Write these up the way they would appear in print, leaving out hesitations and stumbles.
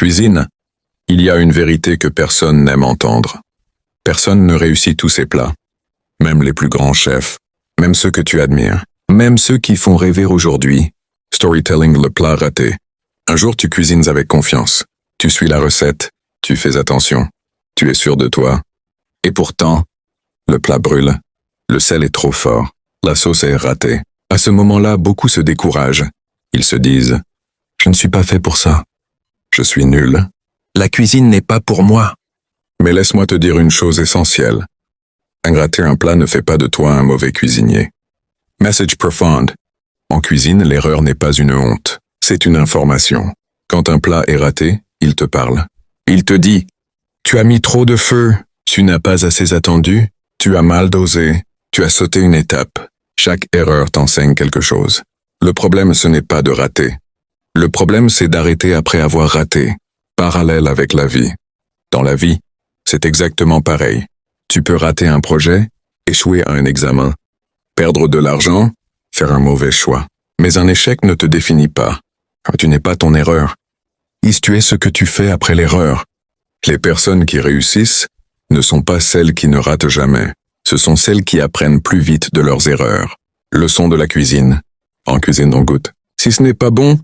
cuisine, il y a une vérité que personne n'aime entendre. Personne ne réussit tous ses plats. Même les plus grands chefs, même ceux que tu admires, même ceux qui font rêver aujourd'hui. Storytelling, le plat raté. Un jour tu cuisines avec confiance. Tu suis la recette, tu fais attention, tu es sûr de toi. Et pourtant, le plat brûle. Le sel est trop fort, la sauce est ratée. À ce moment-là, beaucoup se découragent. Ils se disent « Je ne suis pas fait pour ça. Je suis nul. La cuisine n'est pas pour moi. » Mais laisse-moi te dire une chose essentielle. Rater un plat ne fait pas de toi un mauvais cuisinier. Message profound. En cuisine, l'erreur n'est pas une honte. C'est une information. Quand un plat est raté, il te parle. Il te dit « Tu as mis trop de feu. Tu n'as pas assez attendu. Tu as mal dosé. Tu as sauté une étape. » Chaque erreur t'enseigne quelque chose. Le problème, ce n'est pas de rater. Le problème, c'est d'arrêter après avoir raté. Parallèle avec la vie. Dans la vie, c'est exactement pareil. Tu peux rater un projet, échouer à un examen, perdre de l'argent, faire un mauvais choix. Mais un échec ne te définit pas. Tu n'es pas ton erreur. Tu es ce que tu fais après l'erreur. Les personnes qui réussissent ne sont pas celles qui ne ratent jamais. Ce sont celles qui apprennent plus vite de leurs erreurs. Leçon de la cuisine. En cuisine, on goûte. Si ce n'est pas bon,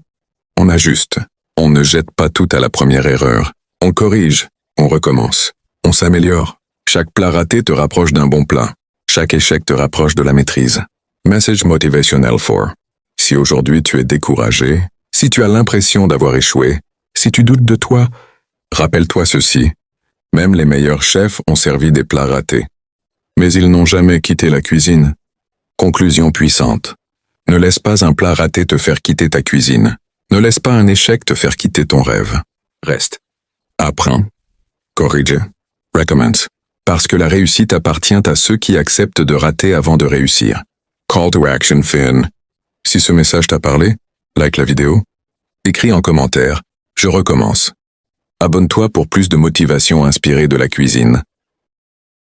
on ajuste. On ne jette pas tout à la première erreur. On corrige. On recommence. On s'améliore. Chaque plat raté te rapproche d'un bon plat. Chaque échec te rapproche de la maîtrise. Message motivational 4. Si aujourd'hui tu es découragé, si tu as l'impression d'avoir échoué, si tu doutes de toi, rappelle-toi ceci. Même les meilleurs chefs ont servi des plats ratés. Mais ils n'ont jamais quitté la cuisine. Conclusion puissante. Ne laisse pas un plat raté te faire quitter ta cuisine. Ne laisse pas un échec te faire quitter ton rêve. Reste. Apprends. Corrige. Recommence. Parce que la réussite appartient à ceux qui acceptent de rater avant de réussir. Call to action Finn. Si ce message t'a parlé, like la vidéo. Écris en commentaire. Je recommence. Abonne-toi pour plus de motivation inspirée de la cuisine.